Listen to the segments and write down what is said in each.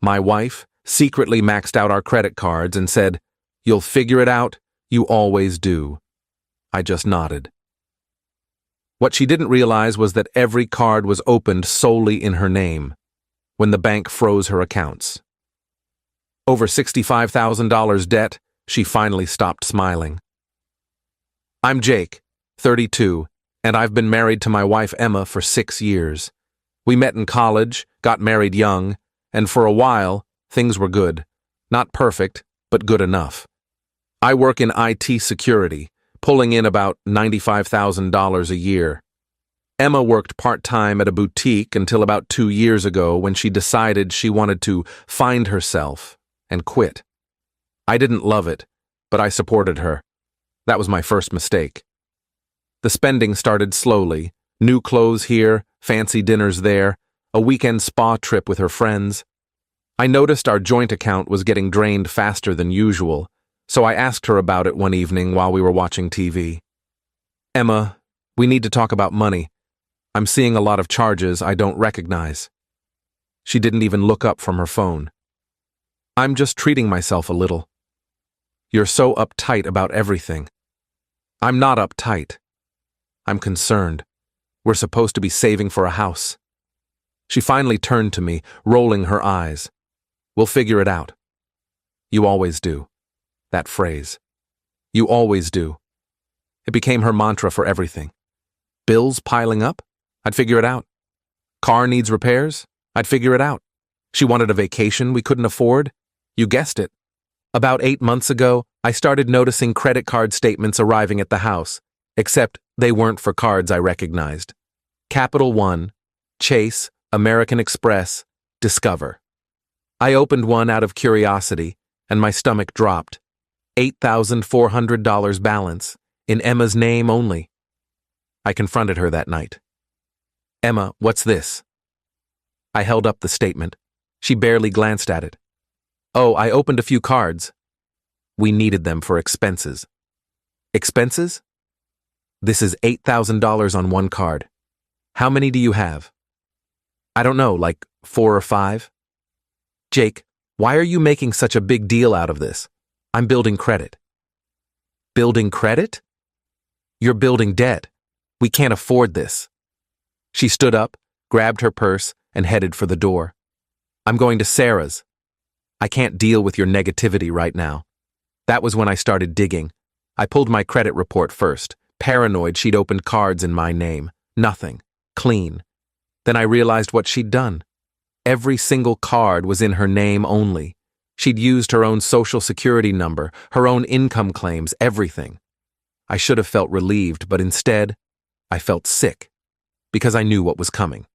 My wife secretly maxed out our credit cards and said, "You'll figure it out, you always do." I just nodded. What she didn't realize was that every card was opened solely in her name when the bank froze her accounts. Over $65,000 debt, she finally stopped smiling. I'm Jake, 32, and I've been married to my wife Emma for 6 years. We met in college, got married young, and for a while, things were good. Not perfect, but good enough. I work in IT security, pulling in about $95,000 a year. Emma worked part-time at a boutique until about 2 years ago when she decided she wanted to find herself and quit. I didn't love it, but I supported her. That was my first mistake. The spending started slowly. New clothes here, fancy dinners there, a weekend spa trip with her friends. I noticed our joint account was getting drained faster than usual, so I asked her about it one evening while we were watching TV. Emma, we need to talk about money. I'm seeing a lot of charges I don't recognize. She didn't even look up from her phone. I'm just treating myself a little. You're so uptight about everything. I'm not uptight. I'm concerned. We're supposed to be saving for a house. She finally turned to me, rolling her eyes. We'll figure it out. You always do. That phrase. You always do. It became her mantra for everything. Bills piling up? I'd figure it out. Car needs repairs? I'd figure it out. She wanted a vacation we couldn't afford? You guessed it. About 8 months ago, I started noticing credit card statements arriving at the house, except they weren't for cards I recognized. Capital One, Chase, American Express, Discover. I opened one out of curiosity, and my stomach dropped. $8,400 balance, in Emma's name only. I confronted her that night. Emma, what's this? I held up the statement. She barely glanced at it. Oh, I opened a few cards. We needed them for expenses. Expenses? This is $8,000 on one card. How many do you have? I don't know, like 4 or 5? Jake, why are you making such a big deal out of this? I'm building credit. Building credit? You're building debt. We can't afford this. She stood up, grabbed her purse, and headed for the door. I'm going to Sarah's. I can't deal with your negativity right now. That was when I started digging. I pulled my credit report first, paranoid she'd opened cards in my name. Nothing. Clean. Then I realized what she'd done. Every single card was in her name only. She'd used her own social security number, her own income claims, everything. I should have felt relieved, but instead, I felt sick, because I knew what was coming.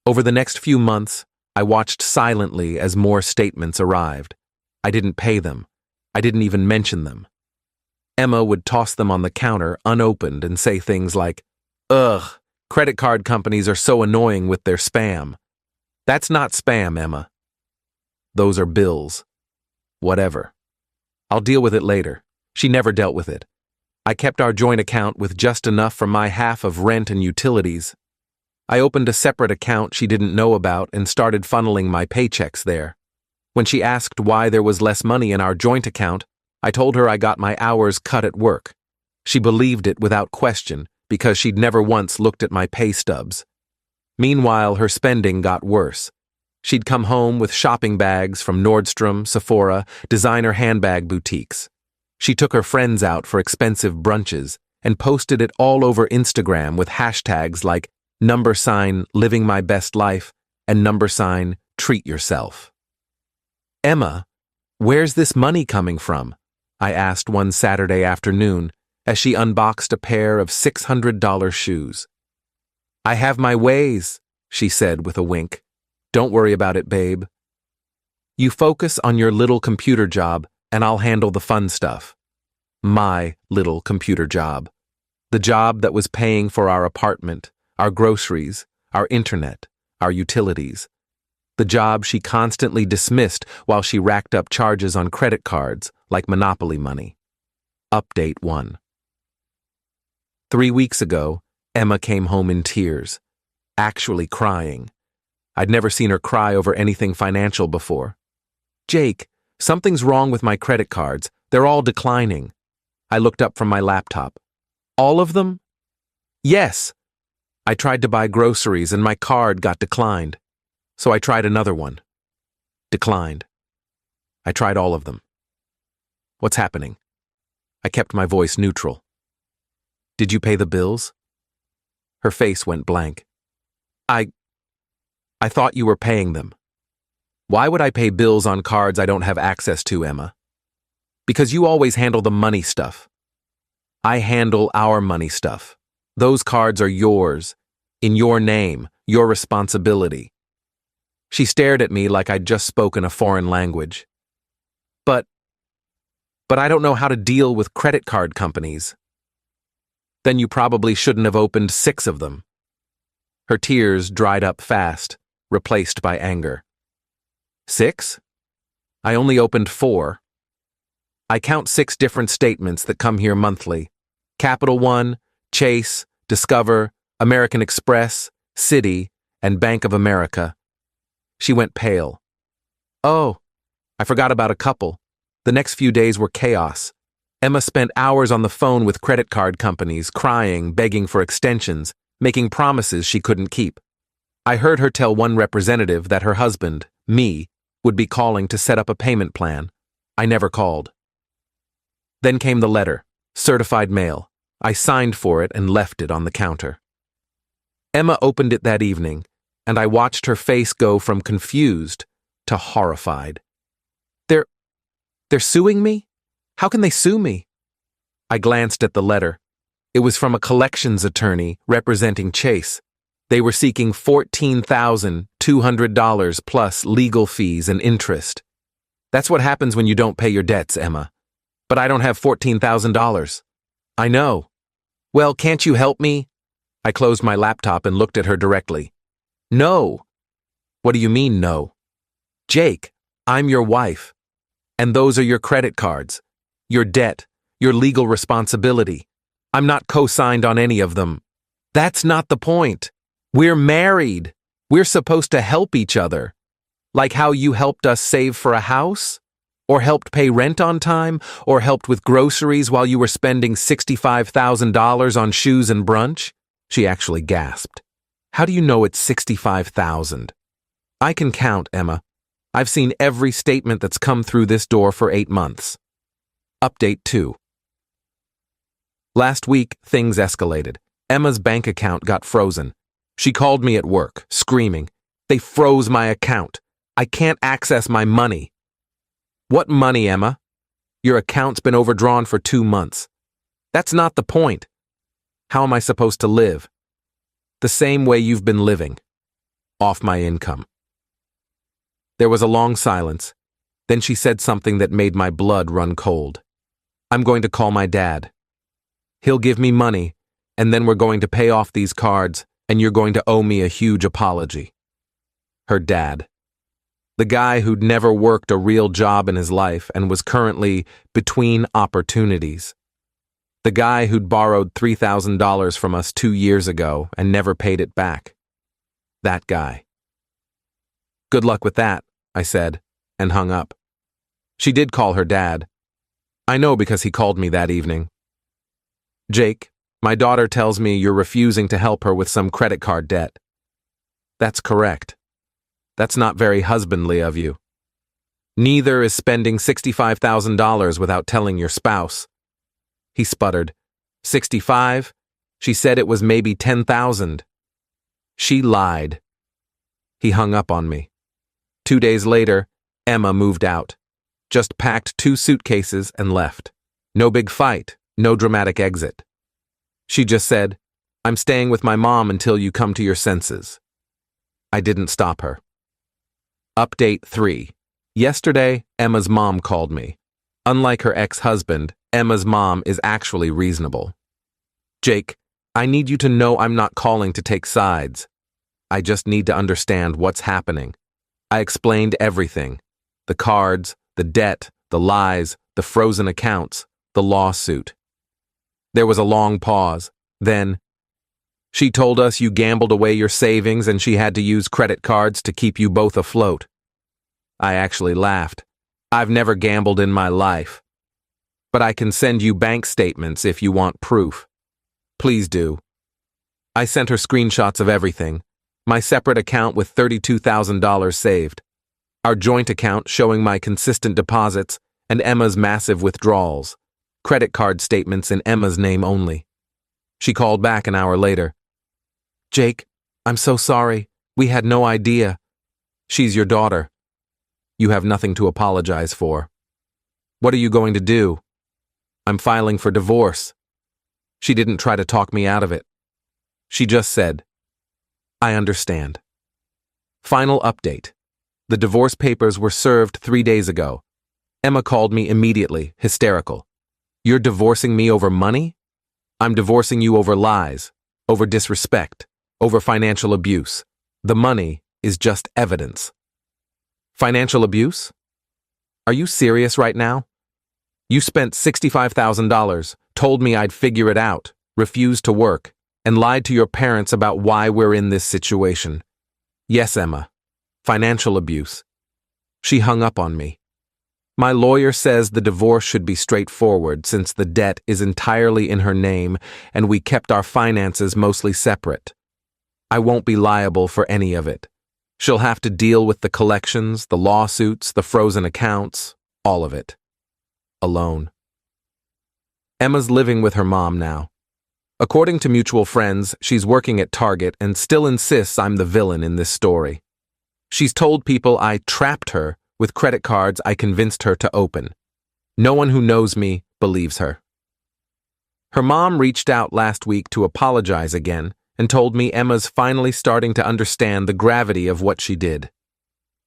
Over the next few months, I watched silently as more statements arrived. I didn't pay them. I didn't even mention them. Emma would toss them on the counter unopened and say things like, "Ugh, credit card companies are so annoying with their spam." That's not spam, Emma. Those are bills. Whatever. I'll deal with it later. She never dealt with it. I kept our joint account with just enough for my half of rent and utilities. I opened a separate account she didn't know about and started funneling my paychecks there. When she asked why there was less money in our joint account, I told her I got my hours cut at work. She believed it without question because she'd never once looked at my pay stubs. Meanwhile, her spending got worse. She'd come home with shopping bags from Nordstrom, Sephora, designer handbag boutiques. She took her friends out for expensive brunches and posted it all over Instagram with hashtags like #living my best life and #treat yourself. Emma, where's this money coming from? I asked one Saturday afternoon as she unboxed a pair of $600 shoes. I have my ways, she said with a wink. Don't worry about it, babe. You focus on your little computer job and I'll handle the fun stuff. My little computer job. The job that was paying for our apartment, our groceries, our internet, our utilities. The job she constantly dismissed while she racked up charges on credit cards like Monopoly money. Update 1. 3 weeks ago, Emma came home in tears, actually crying. I'd never seen her cry over anything financial before. Jake, something's wrong with my credit cards. They're all declining. I looked up from my laptop. All of them? Yes. I tried to buy groceries and my card got declined. So I tried another one. Declined. I tried all of them. What's happening? I kept my voice neutral. Did you pay the bills? Her face went blank. I thought you were paying them. Why would I pay bills on cards I don't have access to, Emma? Because you always handle the money stuff. I handle our money stuff. Those cards are yours, in your name, your responsibility. She stared at me like I'd just spoken a foreign language. But I don't know how to deal with credit card companies. Then you probably shouldn't have opened 6 of them. Her tears dried up fast, replaced by anger. 6? I only opened 4. I count 6 different statements that come here monthly. Capital One, Chase, Discover, American Express, Citi, and Bank of America. She went pale. Oh, I forgot about a couple. The next few days were chaos. Emma spent hours on the phone with credit card companies, crying, begging for extensions, making promises she couldn't keep. I heard her tell one representative that her husband, me, would be calling to set up a payment plan. I never called. Then came the letter, certified mail. I signed for it and left it on the counter. Emma opened it that evening, and I watched her face go from confused to horrified. They're suing me? How can they sue me? I glanced at the letter. It was from a collections attorney representing Chase. They were seeking $14,200 plus legal fees and interest. That's what happens when you don't pay your debts, Emma. But I don't have $14,000. I know. Well, can't you help me? I closed my laptop and looked at her directly. No. What do you mean, no? Jake, I'm your wife. And those are your credit cards, your debt, your legal responsibility. I'm not co-signed on any of them. That's not the point. We're married. We're supposed to help each other. Like how you helped us save for a house? Or helped pay rent on time? Or helped with groceries while you were spending $65,000 on shoes and brunch? She actually gasped. How do you know it's $65,000? I can count, Emma. I've seen every statement that's come through this door for 8 months. Update 2. Last week, things escalated. Emma's bank account got frozen. She called me at work, screaming, "They froze my account. I can't access my money." What money, Emma? Your account's been overdrawn for 2 months. That's not the point. How am I supposed to live? The same way you've been living. Off my income. There was a long silence. Then she said something that made my blood run cold. I'm going to call my dad. He'll give me money, and then we're going to pay off these cards, and you're going to owe me a huge apology. Her dad. The guy who'd never worked a real job in his life and was currently between opportunities. The guy who'd borrowed $3,000 from us 2 years ago and never paid it back. That guy. Good luck with that, I said, and hung up. She did call her dad. I know because he called me that evening. Jake, my daughter tells me you're refusing to help her with some credit card debt. That's correct. That's not very husbandly of you. Neither is spending $65,000 without telling your spouse. He sputtered. 65? She said it was maybe 10,000. She lied. He hung up on me. 2 days later, Emma moved out. Just packed 2 suitcases and left. No big fight, no dramatic exit. She just said, "I'm staying with my mom until you come to your senses." I didn't stop her. Update 3. Yesterday, Emma's mom called me. Unlike her ex-husband, Emma's mom is actually reasonable. Jake, I need you to know I'm not calling to take sides. I just need to understand what's happening. I explained everything. The cards, the debt, the lies, the frozen accounts, the lawsuit. There was a long pause. Then, She told us you gambled away your savings and she had to use credit cards to keep you both afloat. I actually laughed. I've never gambled in my life. But I can send you bank statements if you want proof. Please do. I sent her screenshots of everything. My separate account with $32,000 saved. Our joint account showing my consistent deposits and Emma's massive withdrawals. Credit card statements in Emma's name only. She called back an hour later. Jake, I'm so sorry. We had no idea. She's your daughter. You have nothing to apologize for. What are you going to do? I'm filing for divorce. She didn't try to talk me out of it. She just said, I understand. Final update. The divorce papers were served 3 days ago. Emma called me immediately, hysterical. You're divorcing me over money? I'm divorcing you over lies, over disrespect, over financial abuse. The money is just evidence. Financial abuse? Are you serious right now? You spent $65,000, told me I'd figure it out, refused to work, and lied to your parents about why we're in this situation. Yes, Emma. Financial abuse. She hung up on me. My lawyer says the divorce should be straightforward since the debt is entirely in her name and we kept our finances mostly separate. I won't be liable for any of it. She'll have to deal with the collections, the lawsuits, the frozen accounts, all of it. Alone. Emma's living with her mom now. According to mutual friends, she's working at Target and still insists I'm the villain in this story. She's told people I trapped her with credit cards I convinced her to open. No one who knows me believes her. Her mom reached out last week to apologize again and told me Emma's finally starting to understand the gravity of what she did.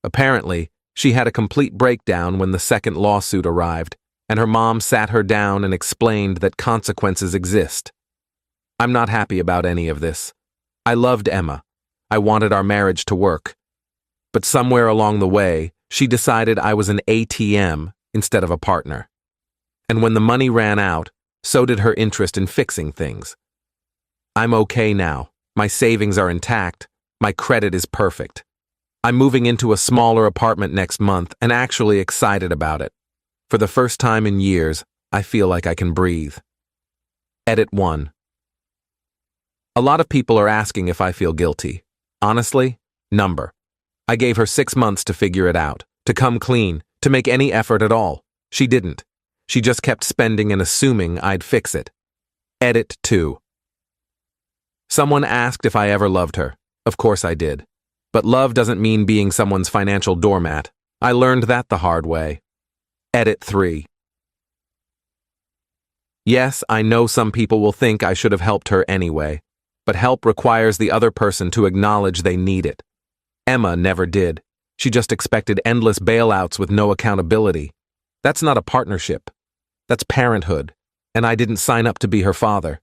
Apparently, she had a complete breakdown when the second lawsuit arrived, and her mom sat her down and explained that consequences exist. I'm not happy about any of this. I loved Emma. I wanted our marriage to work. But somewhere along the way, she decided I was an ATM instead of a partner. And when the money ran out, so did her interest in fixing things. I'm okay now. My savings are intact. My credit is perfect. I'm moving into a smaller apartment next month and actually excited about it. For the first time in years, I feel like I can breathe. Edit 1. A lot of people are asking if I feel guilty. Honestly, number. I gave her 6 months to figure it out, to come clean, to make any effort at all. She didn't. She just kept spending and assuming I'd fix it. Edit 2. Someone asked if I ever loved her. Of course I did. But love doesn't mean being someone's financial doormat. I learned that the hard way. Edit 3. Yes, I know some people will think I should have helped her anyway, but help requires the other person to acknowledge they need it. Emma never did. She just expected endless bailouts with no accountability. That's not a partnership. That's parenthood, and I didn't sign up to be her father.